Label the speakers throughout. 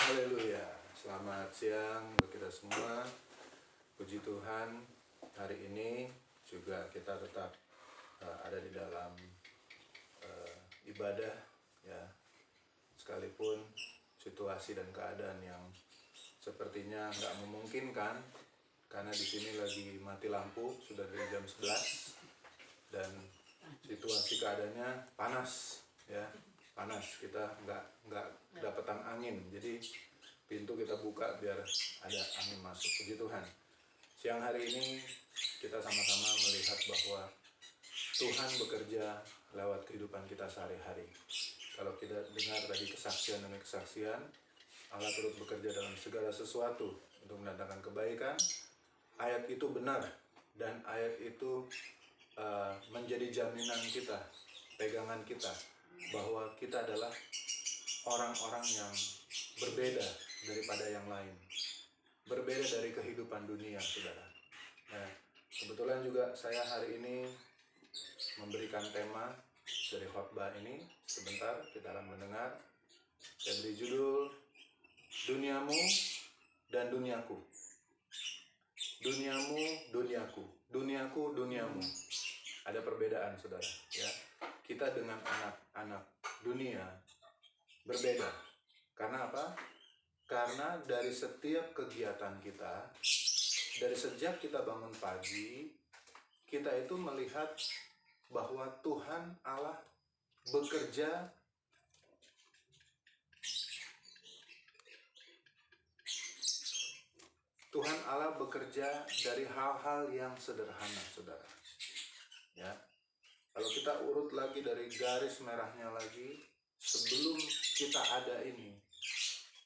Speaker 1: Haleluya. Selamat siang untuk kita semua. Puji Tuhan, hari ini juga kita tetap ada di dalam ibadah ya. Sekalipun situasi dan keadaan yang sepertinya nggak memungkinkan, karena di sini lagi mati lampu sudah dari jam 11 dan situasi keadaannya panas ya. Panas, kita nggak dapatan angin, jadi pintu kita buka biar ada angin masuk. Puji Tuhan, siang hari ini kita sama-sama melihat bahwa Tuhan bekerja lewat kehidupan kita sehari-hari. Kalau kita dengar tadi kesaksian demi kesaksian, Allah turut bekerja dalam segala sesuatu untuk mendatangkan kebaikan. Ayat itu benar, dan ayat itu menjadi jaminan kita, pegangan kita, bahwa kita adalah orang-orang yang berbeda daripada yang lain, berbeda dari kehidupan dunia, saudara. Nah, kebetulan juga saya hari ini memberikan tema dari khotbah ini. Sebentar kita akan mendengar. Saya beri judul Duniamu dan Duniaku. Duniamu, duniaku. Duniaku, duniamu. Ada perbedaan, saudara, ya. Kita dengan anak-anak dunia berbeda. Karena apa? Karena dari setiap kegiatan kita, dari sejak kita bangun pagi, kita itu melihat bahwa Tuhan Allah bekerja dari hal-hal yang sederhana, saudara. Ya. Kalau kita urut lagi dari garis merahnya lagi, sebelum kita ada ini,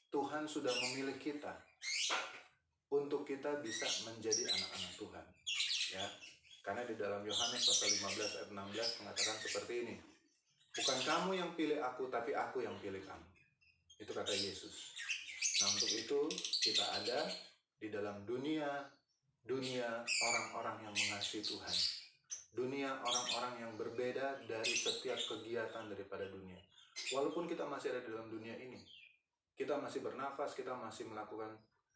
Speaker 1: Tuhan sudah memilih kita untuk kita bisa menjadi anak-anak Tuhan. Ya. Karena di dalam Yohanes pasal 15 ayat 16 mengatakan seperti ini. Bukan kamu yang pilih aku, tapi aku yang pilih kamu. Itu kata Yesus. Nah, untuk itu kita ada di dalam dunia orang-orang yang mengasihi Tuhan. Dunia orang-orang yang berbeda dari setiap kegiatan daripada dunia. Walaupun kita masih ada di dalam dunia ini, kita masih bernafas, kita masih melakukan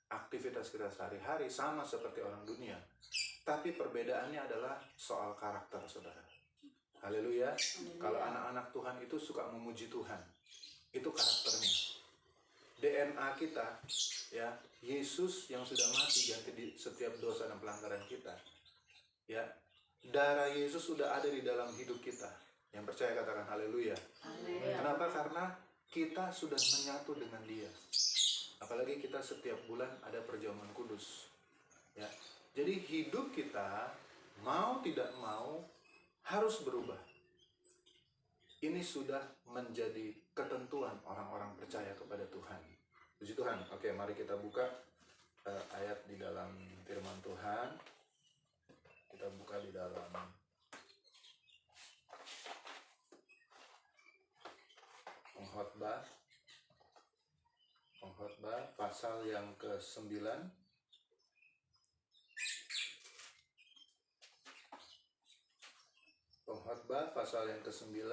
Speaker 1: aktivitas kita sehari-hari sama seperti orang dunia. Tapi perbedaannya adalah soal karakter, saudara. Haleluya. Kalau anak-anak Tuhan itu suka memuji Tuhan, itu karakternya. DNA kita, ya, Yesus yang sudah mati ganti di setiap dosa dan pelanggaran kita. Ya, darah Yesus sudah ada di dalam hidup kita. Yang percaya katakan haleluya. Kenapa? Karena kita sudah menyatu dengan Dia. Apalagi kita setiap bulan ada perjamuan kudus. Ya. Jadi hidup kita mau tidak mau harus berubah. Ini sudah menjadi ketentuan orang-orang percaya kepada Tuhan. Puji Tuhan. Oke, mari kita buka ayat di dalam firman Tuhan. Kita buka di dalam Pengkhotbah pasal yang ke-9. Pengkhotbah pasal yang ke-9.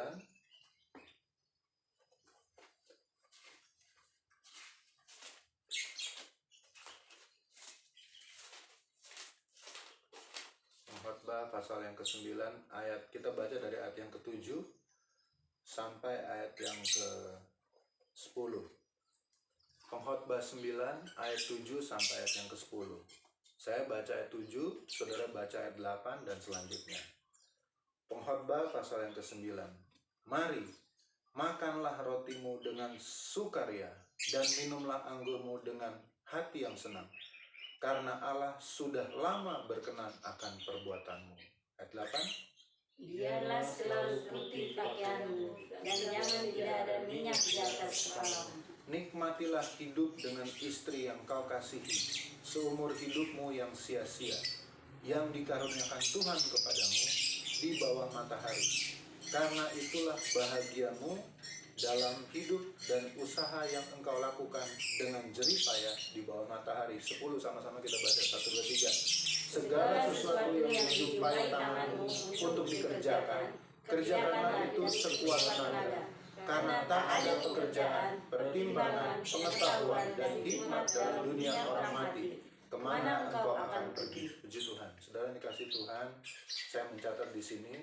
Speaker 1: Pengkhotbah pasal yang ke-9 ayat, kita baca dari ayat yang ke-7 sampai ayat yang ke-10. Pengkhotbah 9 ayat 7 sampai ayat yang ke-10. Saya baca ayat 7, saudara baca ayat 8 dan selanjutnya. Pengkhotbah pasal yang ke-9. Mari, makanlah rotimu dengan sukaria dan minumlah anggurmu dengan hati yang senang, karena Allah sudah lama berkenan akan perbuatanmu. Ayat 8.
Speaker 2: Biarlah selalu putih pakaianmu, dan jangan tidak ada minyak di atas kepalamu.
Speaker 1: Nikmatilah hidup dengan istri yang kau kasihi, seumur hidupmu yang sia-sia, yang dikaruniakan Tuhan kepadamu di bawah matahari. Karena itulah bahagiamu dalam hidup dan usaha yang engkau lakukan dengan jerih payah di bawah matahari. 10 sama-sama kita baca. 1, 2, 3. Segala sesuatu yang menjumpai tanganmu untuk dikerjakan, kerjakanlah itu sekuat tenaga. karena tak ada pekerjaan, pertimbangan, pengetahuan, dan hikmat dalam dunia orang mati. Kemana engkau akan pergi? Puji Tuhan. Saudara dikasih Tuhan, saya mencatat di sini,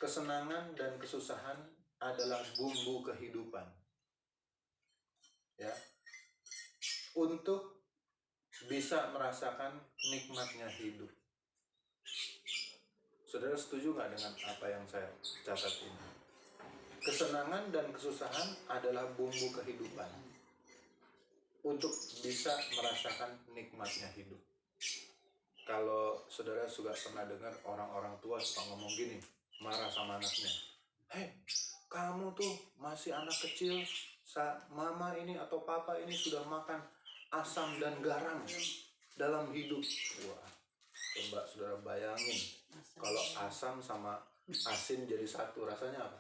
Speaker 1: kesenangan dan kesusahan adalah bumbu kehidupan. Ya, untuk bisa merasakan nikmatnya hidup. Saudara setuju nggak dengan apa yang saya catat ini? Kesenangan dan kesusahan adalah bumbu kehidupan untuk bisa merasakan nikmatnya hidup. Kalau saudara juga pernah dengar orang-orang tua suka ngomong gini, marah sama anaknya, hei, kamu tuh masih anak kecil, mama ini atau papa ini sudah makan asam dan garam dalam hidup. Wah, coba saudara bayangin, kalau asam sama asin jadi satu, rasanya apa?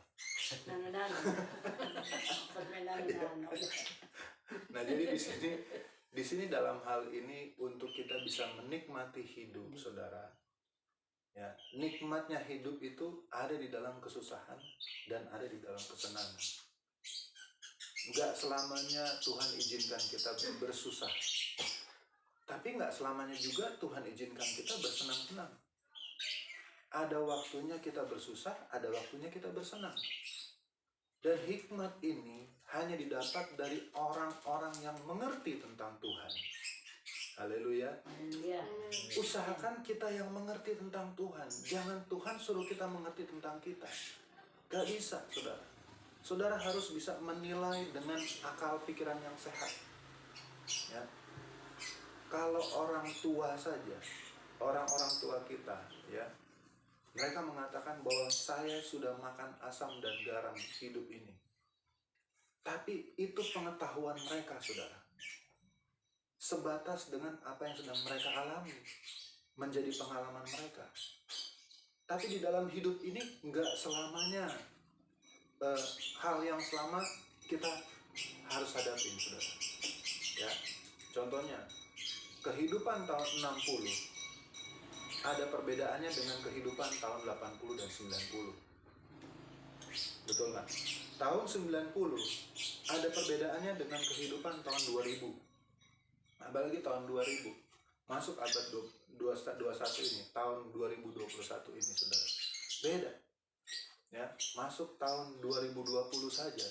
Speaker 1: Nah, jadi di sini dalam hal ini untuk kita bisa menikmati hidup, saudara. Ya, nikmatnya hidup itu ada di dalam kesusahan dan ada di dalam kesenangan. Enggak selamanya Tuhan izinkan kita bersusah. Tapi enggak selamanya juga Tuhan izinkan kita bersenang-senang. Ada waktunya kita bersusah, ada waktunya kita bersenang. Dan hikmat ini hanya didapat dari orang-orang yang mengerti tentang Tuhan. Haleluya. Usahakan kita yang mengerti tentang Tuhan. Jangan Tuhan suruh kita mengerti tentang kita. Gak bisa, saudara. Saudara harus bisa menilai dengan akal pikiran yang sehat. Ya. Kalau orang tua saja, orang-orang tua kita, ya, mereka mengatakan bahwa saya sudah makan asam dan garam hidup ini. Tapi itu pengetahuan mereka, saudara. Sebatas dengan apa yang sedang mereka alami. Menjadi pengalaman mereka. Tapi di dalam hidup ini enggak selamanya hal yang selama kita harus hadapin, saudara. Ya, contohnya, kehidupan tahun 60 ada perbedaannya dengan kehidupan tahun 80 dan 90. Betul nggak? Tahun 90 ada perbedaannya dengan kehidupan tahun 2000. Apalagi tahun 2000. Masuk abad 21 ini, tahun 2021 ini, saudara. Beda. Ya, masuk tahun 2020 saja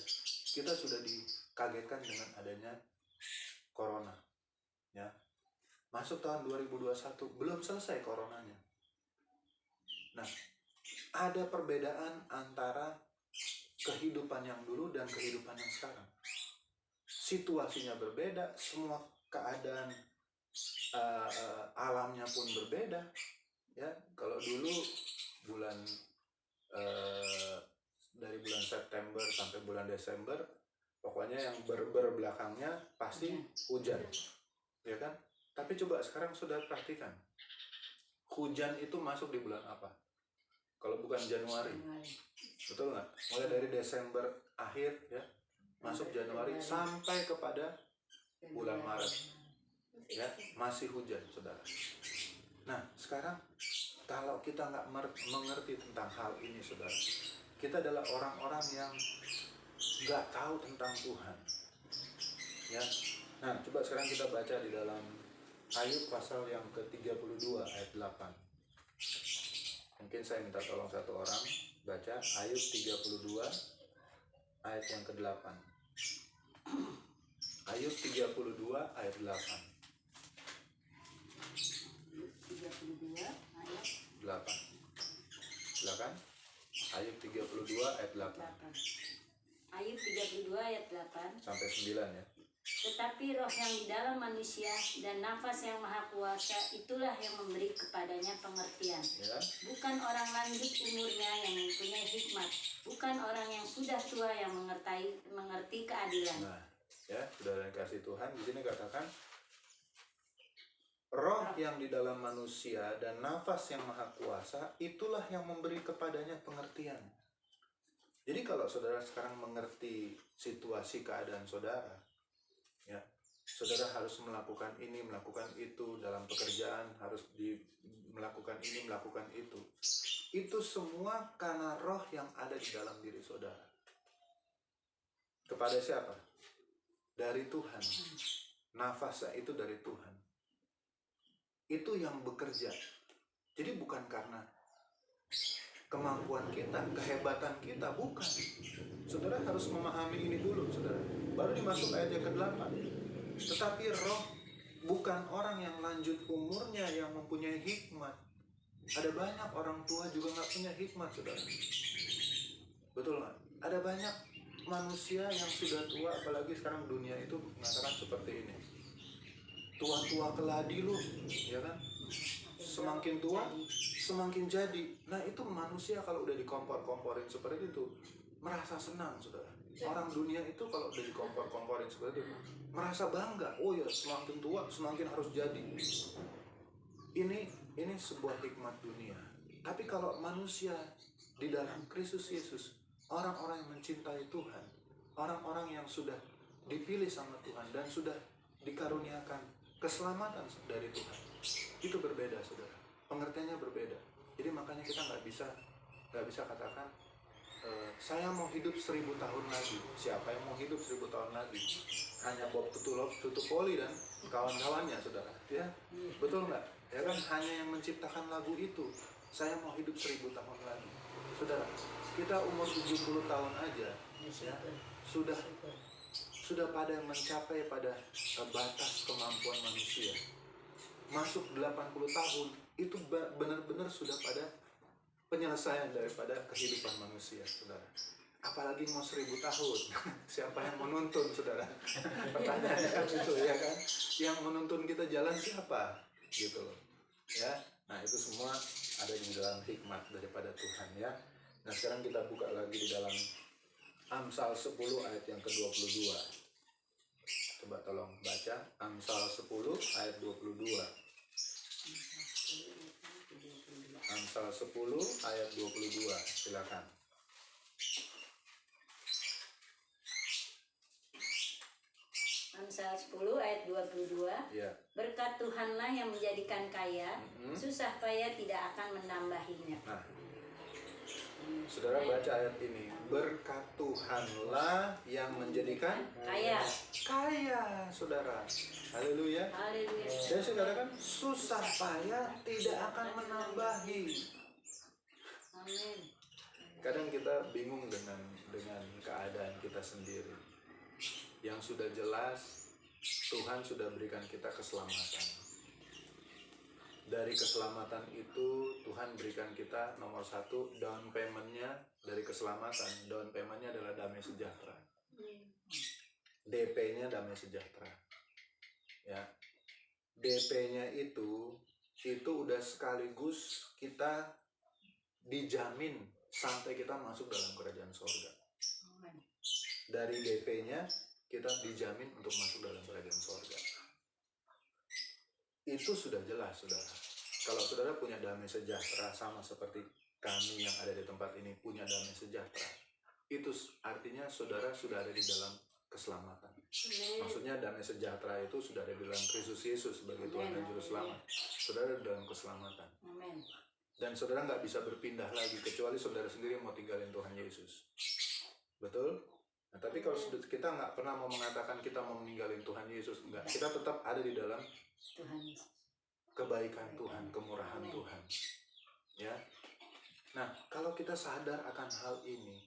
Speaker 1: kita sudah dikagetkan dengan adanya corona. Ya. Masuk tahun 2021 belum selesai coronanya. Nah, ada perbedaan antara kehidupan yang dulu dan kehidupan yang sekarang. Situasinya berbeda, semua keadaan alamnya pun berbeda. Ya, kalau dulu dari bulan September sampai bulan Desember, pokoknya yang berbelakangnya pasti hujan, ya kan? Tapi coba sekarang sudah perhatikan, hujan itu masuk di bulan apa? Kalau bukan Januari, betul nggak? Mulai dari Desember akhir, ya, masuk Januari sampai kepada bulan Maret, ya, masih hujan, saudara. Nah, sekarang kalau kita nggak mengerti tentang hal ini, saudara, kita adalah orang-orang yang nggak tahu tentang Tuhan. Ya. Nah, coba sekarang kita baca di dalam Ayub pasal yang ke-32 ayat 8. Mungkin saya minta tolong satu orang baca Ayub 32 ayat yang ke-8. Ayub 32 ayat 8.
Speaker 2: 32 ayat
Speaker 1: 8. Silakan. Ayub 32 ayat 8.
Speaker 2: 8. Ayub 32 ayat 8
Speaker 1: sampai 9, ya.
Speaker 2: Tetapi roh yang di dalam manusia dan nafas yang maha kuasa itulah yang memberi kepadanya pengertian.
Speaker 1: Ya.
Speaker 2: Bukan orang lanjut umurnya yang mempunyai hikmat, bukan orang yang sudah tua yang mengerti keadilan.
Speaker 1: Nah, ya, saudara kasih Tuhan, di sini katakan roh yang di dalam manusia dan nafas yang maha kuasa itulah yang memberi kepadanya pengertian. Jadi kalau saudara sekarang mengerti situasi keadaan saudara, ya, saudara harus melakukan ini, melakukan itu dalam pekerjaan, harus melakukan ini, melakukan itu. Itu semua karena roh yang ada di dalam diri saudara. Kepada siapa? Dari Tuhan. Nafasnya itu dari Tuhan. Itu yang bekerja. Jadi bukan karena kemampuan kita, kehebatan kita, bukan. Saudara harus memahami ini dulu, saudara. Baru dimasuk ayat yang ke-8. Tetapi roh bukan orang yang lanjut umurnya yang mempunyai hikmat. Ada banyak orang tua juga nggak punya hikmat, saudara. Betul nggak? Ada banyak manusia yang sudah tua, apalagi sekarang dunia itu mengatakan seperti ini. Tua-tua keladi lu, ya kan? Semakin tua, semakin jadi. Nah itu manusia kalau udah dikompor-komporin seperti itu, merasa senang, saudara. Orang dunia itu kalau udah dikompor-komporin seperti itu, merasa bangga. Oh ya, semakin tua, semakin harus jadi. Ini sebuah hikmat dunia. Tapi kalau manusia di dalam Kristus Yesus, orang-orang yang mencintai Tuhan, orang-orang yang sudah dipilih sama Tuhan dan sudah dikaruniakan keselamatan dari Tuhan, itu berbeda, saudara. Pengertiannya berbeda. Jadi makanya kita nggak bisa katakan saya mau hidup 1000 tahun lagi. Siapa yang mau hidup 1000 tahun lagi? Hanya Bob Tutupoli dan kawan-kawannya, saudara. Ya, betul nggak? Ya kan, hanya yang menciptakan lagu itu. Saya mau hidup 1000 tahun lagi. Saudara, kita umur 70 tahun aja, ya, sudah pada mencapai pada batas kemampuan manusia. Masuk 80 tahun, itu benar-benar sudah pada penyelesaian daripada kehidupan manusia, saudara. Apalagi mau 1000 tahun. Siapa yang menuntun, saudara? Pertanyaannya kan itu, ya kan? Yang menuntun kita jalan siapa? Gitu loh. Ya. Nah, itu semua ada di dalam hikmat daripada Tuhan, ya. Nah, sekarang kita buka lagi di dalam Amsal 10 ayat yang ke-22. Coba tolong baca Amsal 10 ayat 22. Amsal 10 ayat 22. Silakan.
Speaker 2: Amsal 10 ayat 22.
Speaker 1: Ya.
Speaker 2: Berkat Tuhanlah yang menjadikan kaya, susah payah tidak akan menambahinya.
Speaker 1: Nah, saudara baca ayat ini. Berkat Tuhanlah yang menjadikan
Speaker 2: Kaya.
Speaker 1: Kaya, saudara. Haleluya.
Speaker 2: Haleluya.
Speaker 1: Dan saudara kan, susah payah tidak akan menambahi.
Speaker 2: Amin.
Speaker 1: Kadang kita bingung dengan keadaan kita sendiri. Yang sudah jelas, Tuhan sudah berikan kita keselamatan. Dari keselamatan itu, Tuhan berikan kita nomor 1, down payment-nya dari keselamatan. Down payment-nya adalah damai sejahtera. DP-nya damai sejahtera. Ya. DP-nya itu udah sekaligus kita dijamin sampai kita masuk dalam kerajaan surga. Dari DP-nya kita dijamin untuk masuk dalam kerajaan surga. Itu sudah jelas, saudara. Kalau saudara punya damai sejahtera sama seperti kami yang ada di tempat ini punya damai sejahtera, itu artinya saudara sudah ada di dalam keselamatan. Maksudnya damai sejahtera itu sudah ada di dalam Kristus Yesus sebagai Tuhan dan Juru Selamat. Saudara ada dalam keselamatan. Dan saudara nggak bisa berpindah lagi kecuali saudara sendiri mau tinggalin Tuhan Yesus. Betul? Nah, tapi kalau kita nggak pernah mau mengatakan kita mau meninggalin Tuhan Yesus, enggak. Kita tetap ada di dalam kebaikan Tuhan, kemurahan Tuhan. Ya. Nah, kalau kita sadar akan hal ini,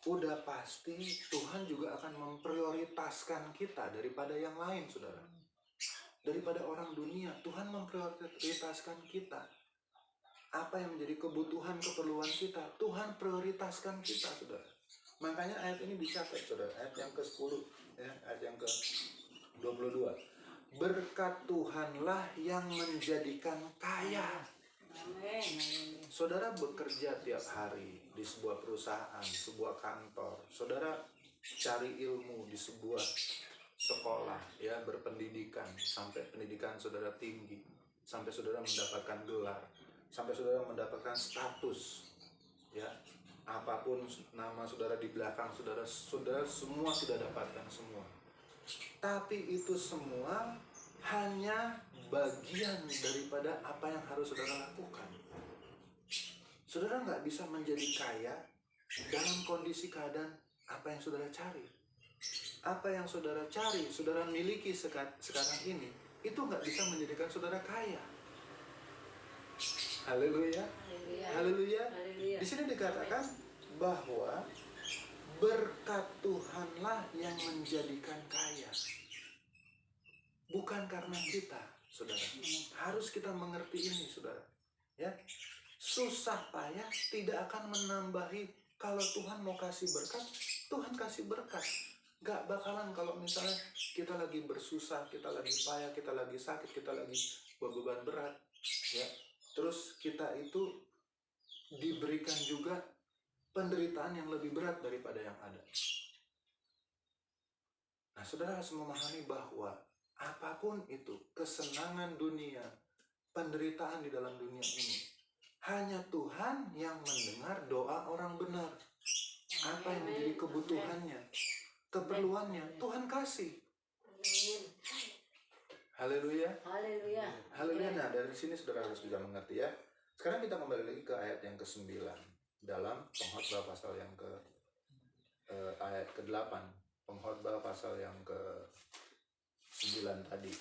Speaker 1: udah pasti Tuhan juga akan memprioritaskan kita daripada yang lain, saudara. Daripada orang dunia, Tuhan memprioritaskan kita. Apa yang menjadi kebutuhan, keperluan kita, Tuhan prioritaskan kita, saudara. Makanya ayat ini dicatat, saudara. Ayat yang ke-10, ya, ayat yang ke-22. Berkat Tuhanlah yang menjadikan kaya.
Speaker 2: Amin.
Speaker 1: Saudara bekerja tiap hari di sebuah perusahaan, sebuah kantor. Saudara cari ilmu di sebuah sekolah, ya, berpendidikan sampai pendidikan saudara tinggi, sampai saudara mendapatkan gelar, sampai saudara mendapatkan status, ya, apapun nama saudara di belakang saudara semua sudah dapatkan semua. Tapi itu semua hanya bagian daripada apa yang harus saudara lakukan. Saudara nggak bisa menjadi kaya dalam kondisi keadaan apa yang saudara cari. Apa yang saudara cari, saudara miliki sekarang ini, itu nggak bisa menjadikan saudara kaya. Haleluya. Haleluya. Di sini dikatakan bahwa berkat Tuhanlah yang menjadikan kaya. Bukan karena kita, saudara. Harus kita mengerti ini, saudara. Ya. Susah payah tidak akan menambahi. Kalau Tuhan mau kasih berkat, Tuhan kasih berkat. Gak bakalan kalau misalnya kita lagi bersusah, kita lagi payah, kita lagi sakit, kita lagi beban berat, ya. Terus kita itu diberikan juga penderitaan yang lebih berat daripada yang ada. Nah, saudara harus memahami bahwa apapun itu, kesenangan dunia, penderitaan di dalam dunia ini, hanya Tuhan yang mendengar doa orang benar. Apa yang menjadi kebutuhannya, keperluannya, Tuhan kasih. Haleluya.
Speaker 2: Haleluya.
Speaker 1: Haleluya. Nah, dari sini saudara harus bisa mengerti ya. Sekarang kita kembali lagi ke ayat yang ke-9 dalam Pengkhotbah pasal yang ayat ke-8. Pengkhotbah pasal yang ke-9 tadi.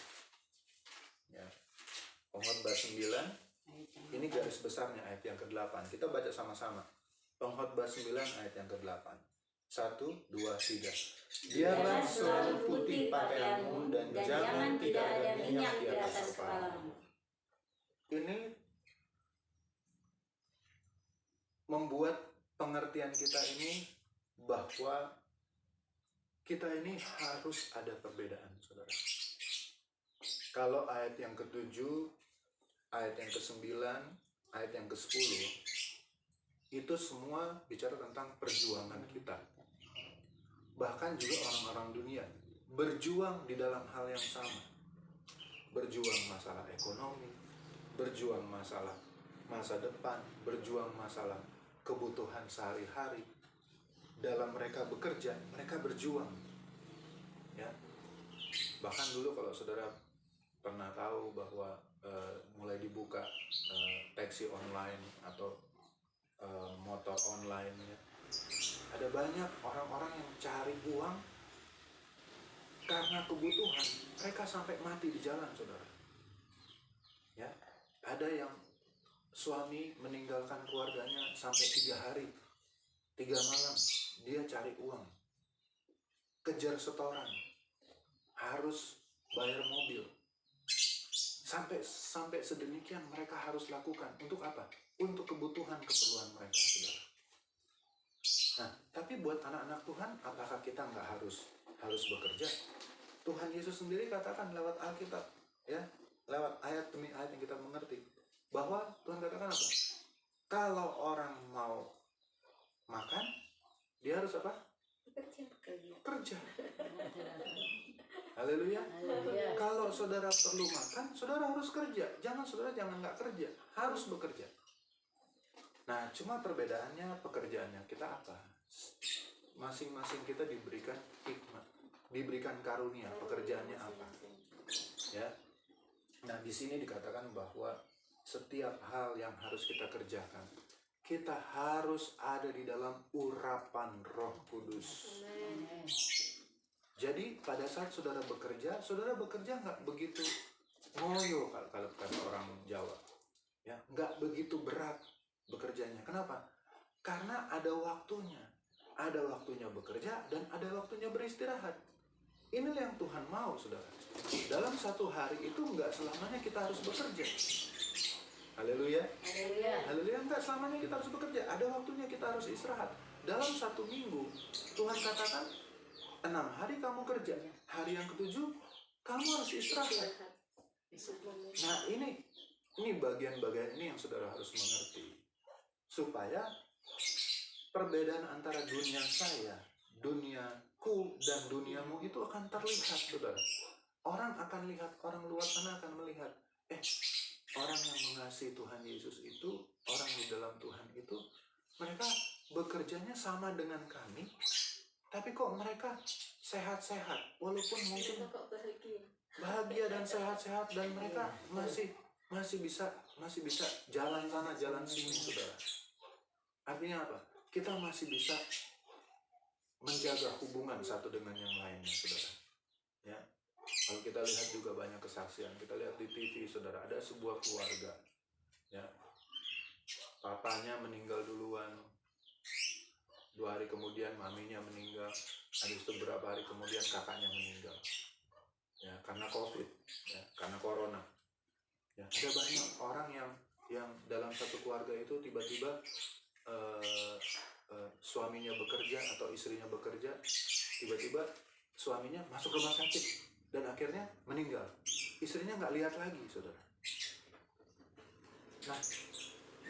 Speaker 1: Ya. Pengkhotbah 9, ini garis besarnya ayat yang ke-8. Kita baca sama-sama. Pengkhotbah 9 ayat yang ke-8. 1, 2, 3. Biarlah selalu putih pakaianmu dan jangan tidak ada minyak di atas kepalamu. Ini membuat pengertian kita ini bahwa kita ini harus ada perbedaan, saudara. Kalau ayat yang ke-7, ayat yang ke-9, ayat yang ke-10, itu semua bicara tentang perjuangan kita. Bahkan juga orang-orang dunia berjuang di dalam hal yang sama. Berjuang masalah ekonomi, berjuang masalah masa depan, berjuang masalah kebutuhan sehari-hari. Dalam mereka bekerja, mereka berjuang. Ya. Bahkan dulu kalau saudara pernah tahu bahwa mulai dibuka taksi online atau motor online, ya. Ada banyak orang-orang yang cari uang karena kebutuhan. Mereka sampai mati di jalan, saudara. Ya, ada yang suami meninggalkan keluarganya sampai 3 hari, 3 malam, dia cari uang, kejar setoran, harus bayar mobil, sampai sedemikian mereka harus lakukan. Untuk apa? Untuk kebutuhan keperluan mereka, saudara. Nah, tapi buat anak-anak Tuhan, apakah kita nggak harus bekerja? Tuhan Yesus sendiri katakan lewat Alkitab, ya, lewat ayat demi ayat yang kita mengerti, bahwa Tuhan katakan apa? Kalau orang mau makan, dia harus apa? Kerja. Haleluya. Kalau saudara perlu makan, saudara harus kerja. Saudara jangan nggak kerja, harus bekerja. Nah, cuma perbedaannya pekerjaannya kita apa? Masing-masing kita diberikan hikmat, diberikan karunia, pekerjaannya apa? Ya. Nah, di sini dikatakan bahwa setiap hal yang harus kita kerjakan, kita harus ada di dalam urapan Roh Kudus. Jadi pada saat saudara bekerja nggak begitu ngoyo kalau kata orang Jawa, ya, nggak begitu berat bekerjanya. Kenapa? Karena ada waktunya bekerja dan ada waktunya beristirahat. Inilah yang Tuhan mau, saudara. Dalam satu hari itu nggak selamanya kita harus bekerja. Haleluya. Haleluya. Enggak selamanya kita harus bekerja. Ada waktunya kita harus istirahat. Dalam 1 minggu, Tuhan katakan 6 hari kamu kerja, hari yang ke-7 kamu harus istirahat. Nah, ini bagian-bagian ini yang saudara harus mengerti, supaya perbedaan antara dunia saya, duniaku, dan duniamu itu akan terlihat, saudara. Orang akan lihat, orang luar sana akan melihat, orang yang mengasihi Tuhan Yesus itu, orang di dalam Tuhan itu, mereka bekerjanya sama dengan kami, tapi kok mereka sehat-sehat, walaupun mungkin bahagia dan sehat-sehat, dan mereka masih bisa jalan sana jalan sini, saudara. Artinya apa? Kita masih bisa menjaga hubungan satu dengan yang lainnya, saudara. Ya, kalau kita lihat juga banyak kesaksian, kita lihat di TV, saudara, ada sebuah keluarga, ya, papanya meninggal duluan, 2 hari kemudian maminya meninggal, habis itu beberapa hari kemudian kakaknya meninggal, ya, karena COVID, ya, karena corona. Ya, ada banyak orang yang dalam satu keluarga itu tiba-tiba suaminya bekerja atau istrinya bekerja, tiba-tiba suaminya masuk rumah sakit dan akhirnya meninggal. Istrinya nggak lihat lagi, saudara. Nah,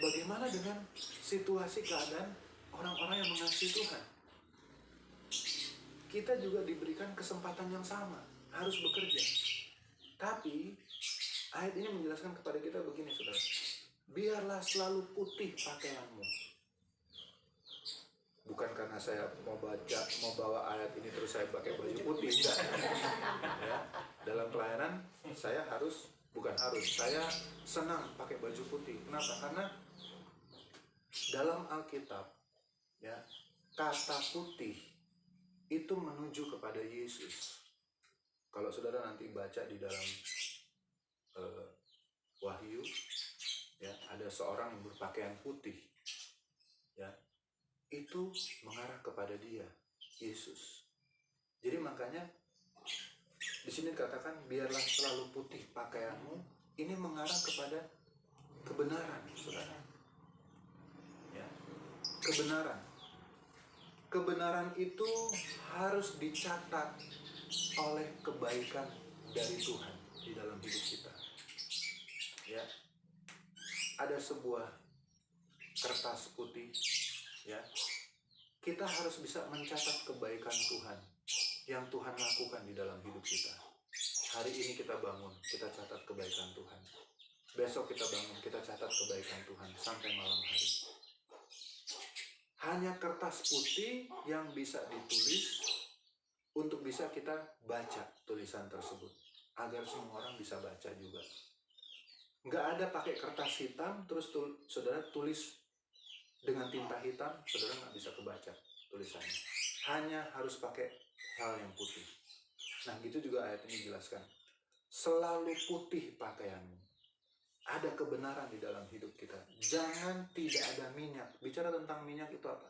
Speaker 1: bagaimana dengan situasi keadaan orang-orang yang mengasihi Tuhan? Kita juga diberikan kesempatan yang sama, harus bekerja. Tapi ayat ini menjelaskan kepada kita begini, saudara. Biarlah selalu putih pakaianmu. Bukan karena saya mau bawa ayat ini terus saya pakai baju putih, enggak. Ya, dalam pelayanan saya saya senang pakai baju putih. Kenapa? Karena dalam Alkitab, ya, kata putih itu menuju kepada Yesus. Kalau saudara nanti baca di dalam Wahyu, ya, ada seorang yang berpakaian putih, ya, itu mengarah kepada Dia, Yesus. Jadi makanya di sini dikatakan biarlah selalu putih pakaianmu, ini mengarah kepada kebenaran, saudara. Ya, kebenaran. Kebenaran itu harus dicatat oleh kebaikan dari Tuhan di dalam hidup kita. Ya, ada sebuah kertas putih, ya, kita harus bisa mencatat kebaikan Tuhan yang Tuhan lakukan di dalam hidup kita. Hari ini kita bangun, kita catat kebaikan Tuhan. Besok kita bangun, kita catat kebaikan Tuhan sampai malam hari. Hanya kertas putih yang bisa ditulis untuk bisa kita baca tulisan tersebut, agar semua orang bisa baca juga. Nggak ada pakai kertas hitam terus saudara tulis dengan tinta hitam, saudara nggak bisa kebaca tulisannya. Hanya harus pakai hal yang putih. Nah, gitu juga ayat ini jelaskan. Selalu putih pakaianmu. Ada kebenaran di dalam hidup kita. Jangan tidak ada minyak. Bicara tentang minyak itu apa?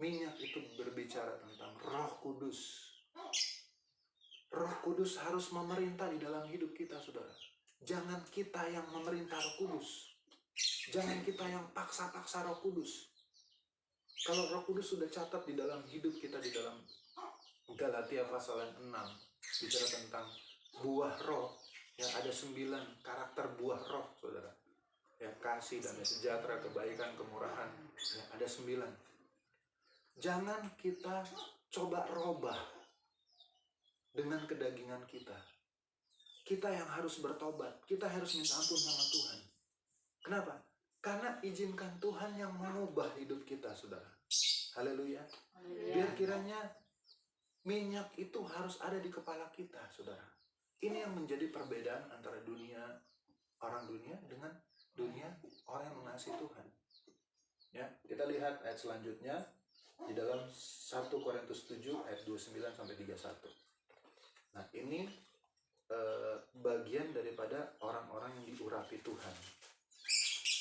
Speaker 1: Minyak itu berbicara tentang Roh Kudus. Roh Kudus harus memerintah di dalam hidup kita, saudara. Jangan kita yang memerintah Roh Kudus. Jangan kita yang paksa-paksa Roh Kudus. Kalau Roh Kudus sudah catat di dalam hidup kita, di dalam Galatia pasal yang 6, bicara tentang buah roh, yang ada 9 karakter buah roh, saudara. Ya, kasih, damai sejahtera, kebaikan, kemurahan, ya, ada 9. Jangan kita coba robah dengan kedagingan kita. Kita yang harus bertobat, kita harus minta ampun sama Tuhan. Kenapa? Karena izinkan Tuhan yang mengubah hidup kita, saudara. Haleluya. Biar kiranya minyak itu harus ada di kepala kita, saudara. Ini yang menjadi perbedaan antara orang dunia dengan dunia orang yang mengasihi Tuhan. Ya, kita lihat ayat selanjutnya di dalam 1 Korintus 7 ayat 29 sampai 31. Nah, ini bagian daripada orang-orang yang diurapi Tuhan.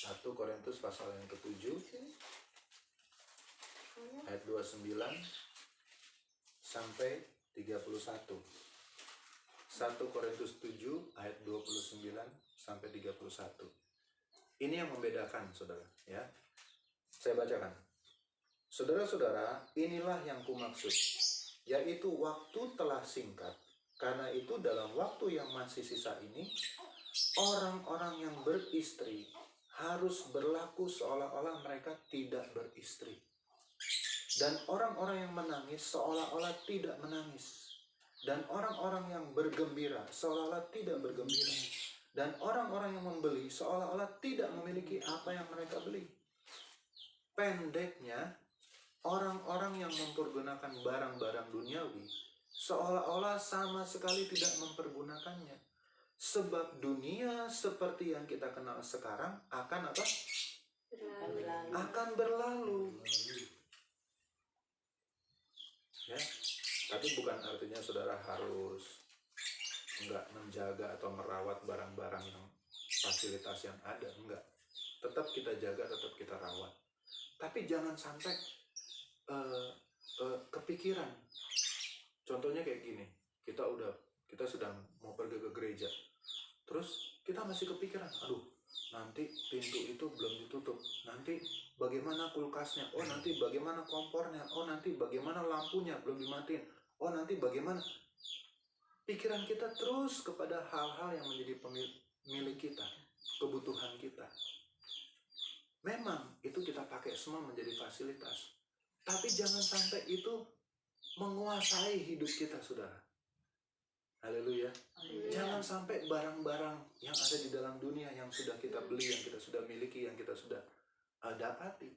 Speaker 1: 1 Korintus pasal yang ke-7 ayat 29 sampai 31. 1 Korintus 7 ayat 29 sampai 31. Ini yang membedakan, saudara, ya. Saya bacakan. Saudara-saudara, inilah yang kumaksud, yaitu waktu telah singkat. Karena itu dalam waktu yang masih sisa ini, orang-orang yang beristri harus berlaku seolah-olah mereka tidak beristri. Dan orang-orang yang menangis seolah-olah tidak menangis. Dan orang-orang yang bergembira seolah-olah tidak bergembira. Dan orang-orang yang membeli seolah-olah tidak memiliki apa yang mereka beli. Pendeknya, orang-orang yang mempergunakan barang-barang duniawi seolah-olah sama sekali tidak mempergunakannya. Sebab dunia seperti yang kita kenal sekarang akan apa? Akan berlalu. Ya, tapi bukan artinya saudara harus enggak menjaga atau merawat barang-barang yang fasilitas yang ada, enggak. Tetap kita jaga, tetap kita rawat. Tapi jangan sampai kepikiran. Contohnya kayak gini, kita sedang mau pergi ke gereja, terus kita masih kepikiran, aduh nanti pintu itu belum ditutup, nanti bagaimana kulkasnya, oh nanti bagaimana kompornya, oh nanti bagaimana lampunya belum dimatiin, oh nanti bagaimana. Pikiran kita terus kepada hal-hal yang menjadi milik kita, kebutuhan kita. Memang itu kita pakai semua menjadi fasilitas, tapi jangan sampai itu menguasai hidup kita, saudara. Haleluya. Jangan sampai barang-barang yang ada di dalam dunia yang sudah kita beli, yang kita sudah miliki, yang kita sudah dapati,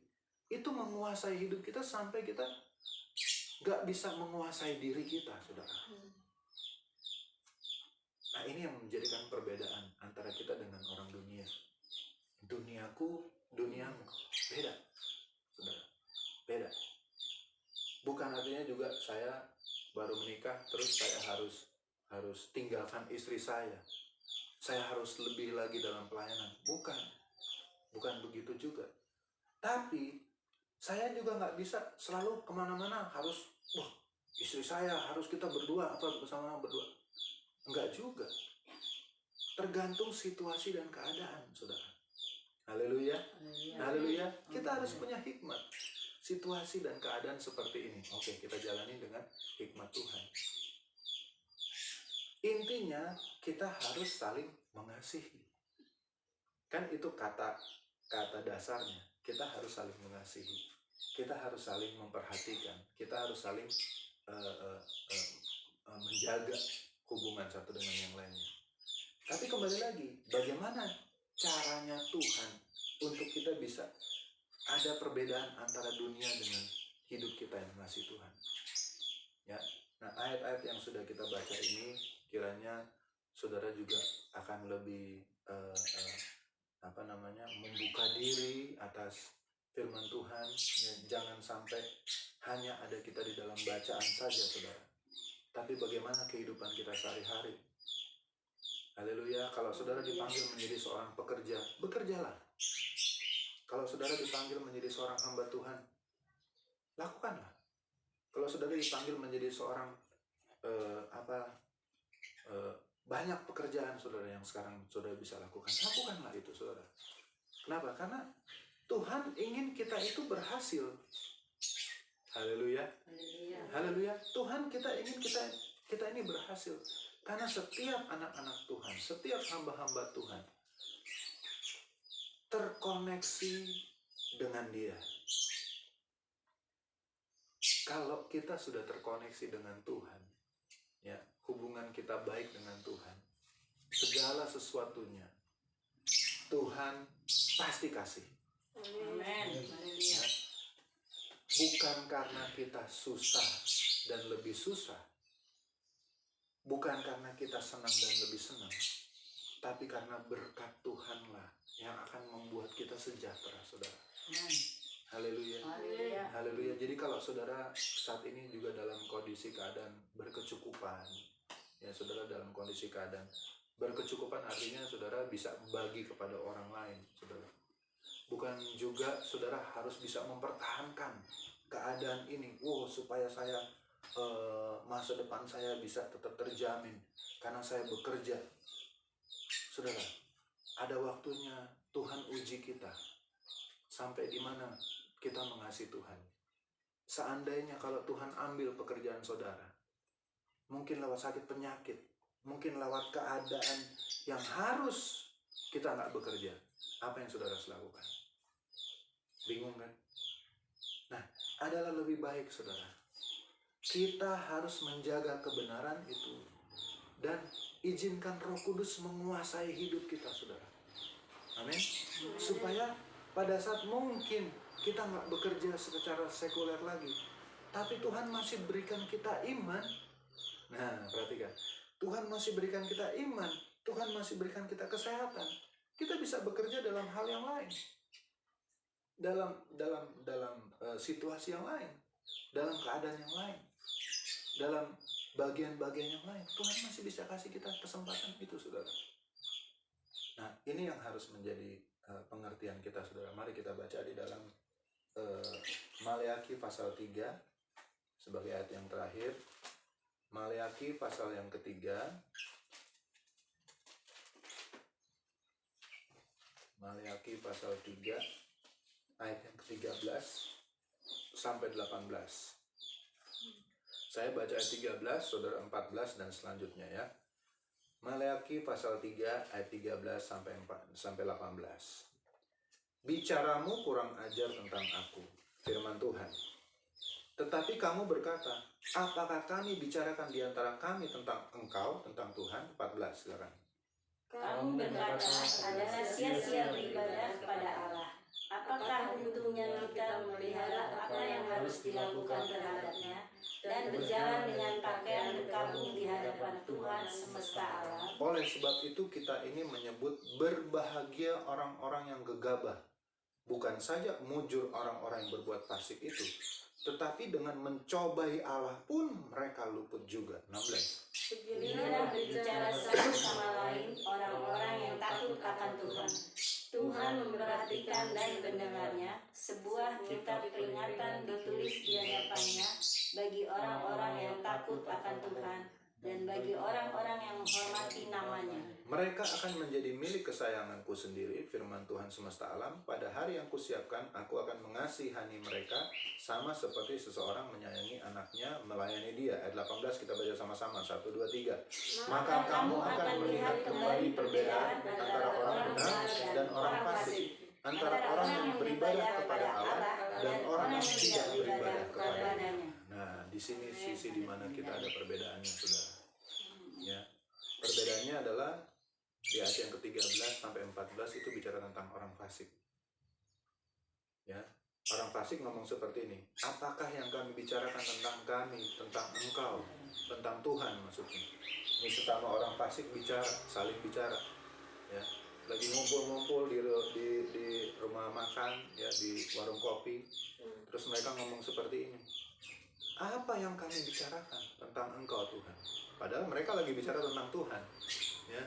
Speaker 1: itu menguasai hidup kita sampai kita gak bisa menguasai diri kita, saudara. Nah, ini yang menjadikan perbedaan antara kita dengan orang dunia. Duniaku, duniamu, beda, saudara, beda. Bukan artinya juga saya baru menikah terus saya harus tinggalkan istri saya harus lebih lagi dalam pelayanan. Bukan begitu juga. Tapi saya juga nggak bisa selalu kemana-mana harus istri saya harus kita berdua bersama berdua. Enggak juga. Tergantung situasi dan keadaan, saudara. Haleluya. Haleluya. Kita harus punya hikmat. Situasi dan keadaan seperti ini, oke, kita jalani dengan hikmat Tuhan. Intinya kita harus saling mengasihi. Kan itu kata dasarnya. Kita harus saling mengasihi. Kita harus saling memperhatikan. Kita harus saling menjaga hubungan satu dengan yang lainnya. Tapi kembali lagi, bagaimana caranya Tuhan untuk kita bisa ada perbedaan antara dunia dengan hidup kita yang mengasihi Tuhan. Ya, nah ayat-ayat yang sudah kita baca ini kiranya saudara juga akan lebih membuka diri atas firman Tuhan. Ya, jangan sampai hanya ada kita di dalam bacaan saja, saudara. Tapi bagaimana kehidupan kita sehari-hari. Haleluya. Kalau saudara dipanggil menjadi seorang pekerja, bekerjalah. Kalau saudara dipanggil menjadi seorang hamba Tuhan, lakukanlah. Kalau saudara dipanggil menjadi seorang banyak pekerjaan saudara yang sekarang saudara bisa lakukan, lakukanlah itu, saudara. Kenapa? Karena Tuhan ingin kita itu berhasil. Haleluya. Haleluya. Tuhan kita ingin kita ini berhasil. Karena setiap anak-anak Tuhan, setiap hamba-hamba Tuhan terkoneksi dengan Dia. Kalau kita sudah terkoneksi dengan Tuhan, ya, hubungan kita baik dengan Tuhan, segala sesuatunya Tuhan pasti kasih.
Speaker 2: Amin.
Speaker 1: Ya. Bukan karena kita susah dan lebih susah, bukan karena kita senang dan lebih senang, tapi karena berkat Tuhanlah yang akan membuat kita sejahtera, saudara. Haleluya. Haleluya. Jadi kalau saudara saat ini juga dalam kondisi keadaan berkecukupan, ya saudara dalam kondisi keadaan berkecukupan artinya saudara bisa bagi kepada orang lain, saudara. Bukan juga saudara harus bisa mempertahankan keadaan ini, supaya saya masa depan saya bisa tetap terjamin karena saya bekerja. Saudara, ada waktunya Tuhan uji kita sampai di mana kita mengasihi Tuhan. Seandainya kalau Tuhan ambil pekerjaan saudara, mungkin lewat sakit penyakit, mungkin lewat keadaan yang harus kita nggak bekerja, apa yang saudara harus lakukan? Bingung kan? Nah, adalah lebih baik saudara, kita harus menjaga kebenaran itu dan izinkan Roh Kudus menguasai hidup kita, saudara. Amin. Supaya pada saat mungkin kita nggak bekerja secara sekuler lagi, tapi Tuhan masih berikan kita iman. Nah, perhatikan, Tuhan masih berikan kita iman, Tuhan masih berikan kita kesehatan. Kita bisa bekerja dalam hal yang lain, dalam situasi yang lain, dalam keadaan yang lain. dalam bagian-bagian yang lain, Tuhan masih bisa kasih kita kesempatan itu, saudara. Nah, ini yang harus menjadi pengertian kita, saudara. Mari kita baca di dalam Maleakhi pasal 3 sebagai ayat yang terakhir. Maleakhi pasal yang ketiga. Maleakhi pasal 3 ayat yang ke-13 sampai 18. Saya baca ayat 13, saudara 14 dan selanjutnya ya. Maleakhi pasal 3 ayat 13 sampai 18. Bicaramu kurang ajar tentang aku, firman Tuhan. Tetapi kamu berkata, apakah kami bicarakan di antara kami tentang engkau, tentang Tuhan? 14, silakan.
Speaker 2: Kamu berkata adalah sia-sia beribadah kepada Allah. Apakah untungnya kita memelihara apa yang harus dilakukan terhadapnya dan berjalan dengan pakaian berkabung di hadapan Tuhan semesta alam?
Speaker 1: Oleh sebab itu kita ini menyebut berbahagia orang-orang yang gegabah. Bukan saja mujur orang-orang yang berbuat fasik itu, tetapi dengan mencobai Allah pun mereka luput juga. 16.
Speaker 2: Beginilah berbicara satu sama lain orang-orang yang takut akan Tuhan. Tuhan memperhatikan dan mendengarnya. Sebuah kitab peringatan ditulis di hadapannya bagi orang-orang yang takut akan Tuhan dan bagi orang-orang yang menghormati namanya.
Speaker 1: Mereka akan menjadi milik kesayanganku sendiri, firman Tuhan semesta alam. Pada hari yang kusiapkan, aku akan mengasihani mereka sama seperti seseorang menyayangi anaknya, melayani dia. Ayat 18 kita baca sama-sama. 1, 2, 3. Maka kamu akan melihat kembali perbedaan antara orang benar dan orang fasik, antara orang yang beribadah kepada Allah dan orang yang tidak beribadah kepadanya. Nah, di sini sisi di mana kita ada perbedaannya, saudara. Ya, perbedaannya adalah di ayat yang ke-13 sampai 14 itu bicara tentang orang fasik. Ya, orang fasik ngomong seperti ini. Apakah yang kami bicarakan tentang kami, tentang engkau, tentang Tuhan maksudnya. Ini sesama orang fasik bicara, saling bicara. Ya, lagi ngumpul-ngumpul di rumah makan, ya di warung kopi. Terus mereka ngomong seperti ini. Apa yang kami bicarakan tentang engkau Tuhan? Padahal mereka lagi bicara tentang Tuhan. Ya.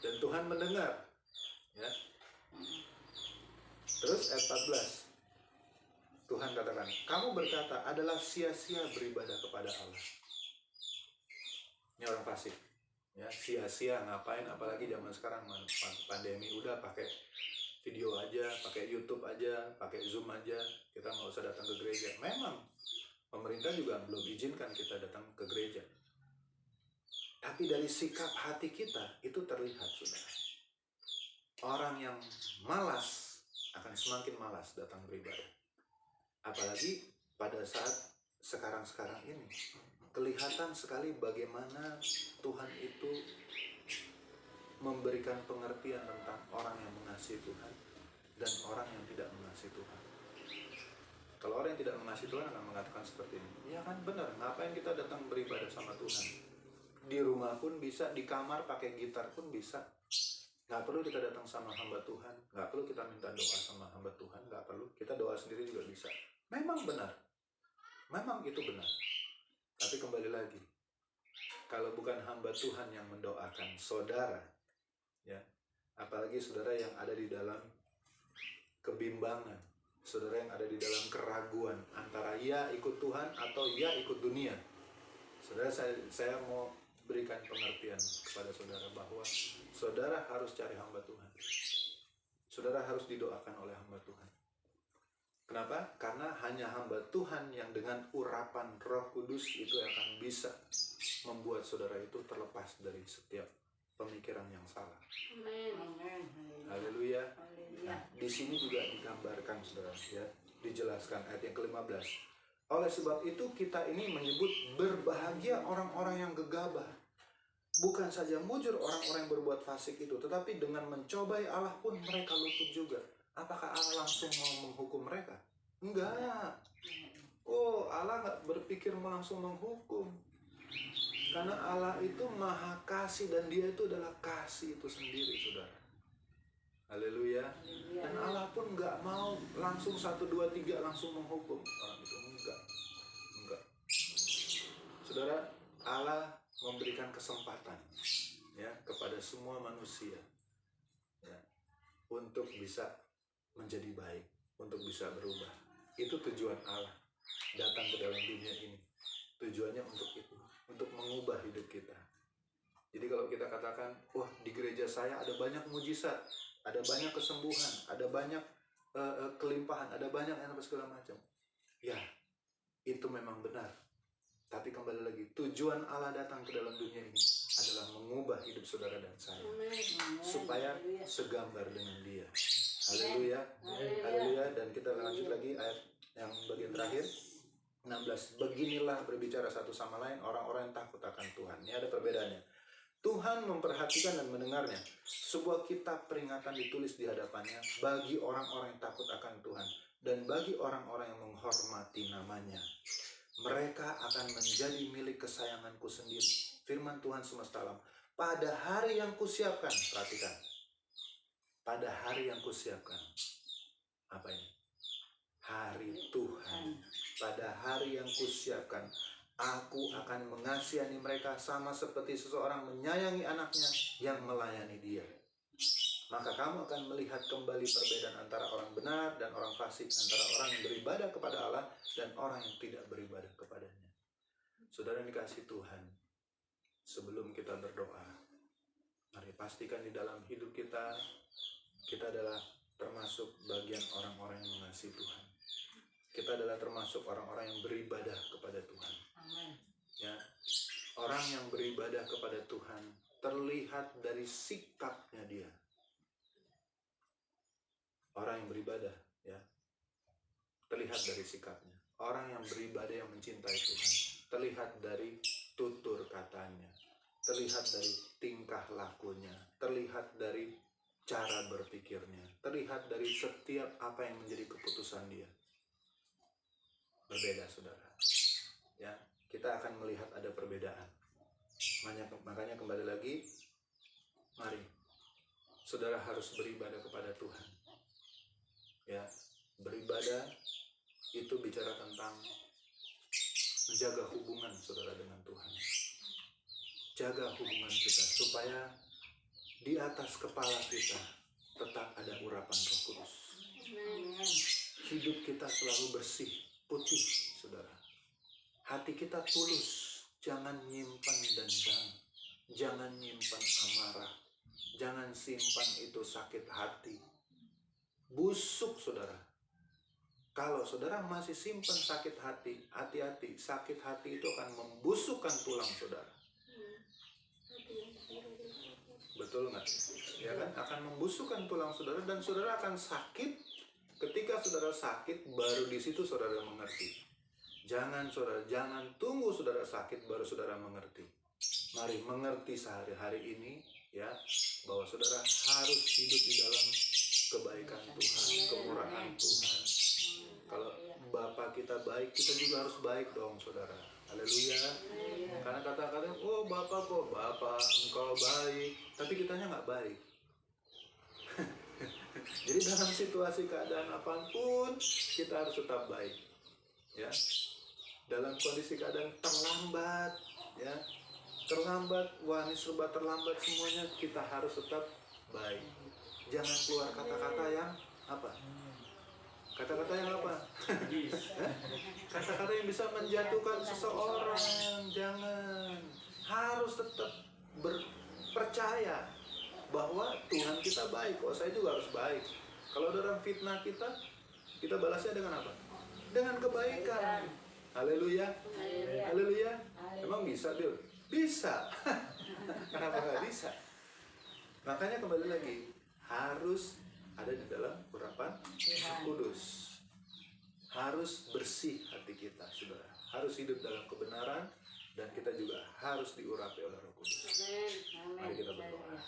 Speaker 1: Dan Tuhan mendengar, ya. Terus ayat 14, Tuhan katakan, kamu berkata adalah sia-sia beribadah kepada Allah. Ini orang fasik, ya, sia-sia ngapain? Apalagi zaman sekarang pandemi, udah pakai video aja, pakai YouTube aja, pakai Zoom aja, kita nggak usah datang ke gereja. Memang pemerintah juga belum izinkan kita datang ke gereja. Tapi dari sikap hati kita itu terlihat, saudara. Orang yang malas akan semakin malas datang beribadah. Apalagi pada saat sekarang-sekarang ini. Kelihatan sekali bagaimana Tuhan itu memberikan pengertian tentang orang yang mengasihi Tuhan dan orang yang tidak mengasihi Tuhan. Kalau orang yang tidak mengasihi Tuhan akan mengatakan seperti ini. Ya kan benar, ngapain kita datang beribadah sama Tuhan? Di rumah pun bisa, di kamar pakai gitar pun bisa. Nggak perlu kita datang sama hamba Tuhan, nggak perlu kita minta doa sama hamba Tuhan, nggak perlu. Kita doa sendiri juga bisa. Memang benar, memang itu benar. Tapi kembali lagi, kalau bukan hamba Tuhan yang mendoakan saudara, ya, apalagi saudara yang ada di dalam kebimbangan, saudara yang ada di dalam keraguan antara ya ikut Tuhan atau ya ikut dunia. Saudara, saya mau berikan pengertian kepada saudara bahwa saudara harus cari hamba Tuhan. Saudara harus didoakan oleh hamba Tuhan. Kenapa? Karena hanya hamba Tuhan yang dengan urapan Roh Kudus itu akan bisa membuat saudara itu terlepas dari setiap pemikiran yang salah.
Speaker 2: Amin.
Speaker 1: Haleluya. Nah, di sini juga digambarkan, saudara, ya, dijelaskan ayat yang ke-15. Oleh sebab itu kita ini menyebut berbahagia orang-orang yang gegabah. Bukan saja mujur orang-orang yang berbuat fasik itu, tetapi dengan mencobai Allah pun mereka luput juga. Apakah Allah langsung mau menghukum mereka? Enggak. Oh, Allah nggak berpikir langsung menghukum. Karena Allah itu maha kasih dan dia itu adalah kasih itu sendiri, saudara. Haleluya. Dan Allah pun nggak mau langsung 1, 2, 3 langsung menghukum orang itu. Enggak. Saudara, Allah memberikan kesempatan ya kepada semua manusia ya, untuk bisa menjadi baik, untuk bisa berubah. Itu tujuan Allah datang ke dalam dunia ini. Tujuannya untuk itu, untuk mengubah hidup kita. Jadi kalau kita katakan, wah di gereja saya ada banyak mujizat, ada banyak kesembuhan, ada banyak kelimpahan, ada banyak yang segala macam. Ya, itu memang benar. Tapi kembali lagi, tujuan Allah datang ke dalam dunia ini adalah mengubah hidup saudara dan saya, supaya segambar dengan Dia. Haleluya, haleluya. Dan kita lanjut lagi ayat yang bagian terakhir, 16. Beginilah berbicara satu sama lain orang-orang yang takut akan Tuhan. Ini ada perbedaannya. Tuhan memperhatikan dan mendengarnya. Sebuah kitab peringatan ditulis di hadapannya bagi orang-orang yang takut akan Tuhan dan bagi orang-orang yang menghormati namanya. Mereka akan menjadi milik kesayanganku sendiri. Firman Tuhan semesta alam. Pada hari yang kusiapkan, perhatikan. Pada hari yang kusiapkan. Apa ini? Hari Tuhan. Pada hari yang kusiapkan, aku akan mengasihani mereka sama seperti seseorang menyayangi anaknya yang melayani dia. Maka kamu akan melihat kembali perbedaan antara orang benar dan orang fasik, antara orang yang beribadah kepada Allah dan orang yang tidak beribadah kepadanya. Saudara yang dikasihi Tuhan, sebelum kita berdoa, mari pastikan di dalam hidup kita, kita adalah termasuk bagian orang-orang yang mengasihi Tuhan. Kita adalah termasuk orang-orang yang beribadah kepada Tuhan.
Speaker 2: Amin.
Speaker 1: Ya, orang yang beribadah kepada Tuhan terlihat dari sikapnya dia. Orang yang beribadah, ya, terlihat dari sikapnya. Orang yang beribadah yang mencintai Tuhan terlihat dari tutur katanya, terlihat dari tingkah lakunya, terlihat dari cara berpikirnya, terlihat dari setiap apa yang menjadi keputusan dia. Berbeda, saudara. Ya, kita akan melihat ada perbedaan. Makanya kembali lagi, mari saudara harus beribadah kepada Tuhan. Ya, beribadah itu bicara tentang menjaga hubungan saudara dengan Tuhan. Jaga hubungan kita supaya di atas kepala kita tetap ada urapan Roh Kudus. Hidup kita selalu bersih, putih, saudara. Hati kita tulus, jangan nyimpan dendam, jangan nyimpan amarah, jangan simpan itu sakit hati. Busuk, saudara. Kalau saudara masih simpan sakit hati, hati-hati. Sakit hati itu akan membusukkan tulang saudara. Betul nggak? Ya kan? Akan membusukkan tulang saudara dan saudara akan sakit. Ketika saudara sakit, baru di situ saudara mengerti. Jangan saudara, jangan tunggu saudara sakit baru saudara mengerti. Mari mengerti sehari-hari ini, ya, bahwa saudara harus hidup di dalam kebaikan Tuhan, kemurahan Tuhan. Kalau Bapa kita baik, kita juga harus baik dong, saudara. Haleluya. Karena kata-kata, oh Bapa kok, Bapa engkau baik, tapi kitanya nggak baik. Jadi dalam situasi keadaan apapun, kita harus tetap baik. Ya. Dalam kondisi keadaan terlambat, ya, terlambat, wah ini serba terlambat semuanya, kita harus tetap baik. Jangan keluar kata-kata yang apa? Kata-kata yang apa? Kata-kata yang bisa menjatuhkan seseorang. Jangan. Harus tetap percaya bahwa Tuhan kita baik. Oh, saya juga harus baik. Kalau ada orang fitnah kita, kita balasnya dengan apa? Dengan kebaikan. Haleluya. Haleluya. Emang bisa, Bil? Bisa. Kenapa nggak bisa? Makanya kembali lagi, harus ada di dalam urapan kudus. Harus bersih hati kita, saudara. Harus hidup dalam kebenaran dan kita juga harus diurapi oleh Roh Kudus. Mari kita berdoa.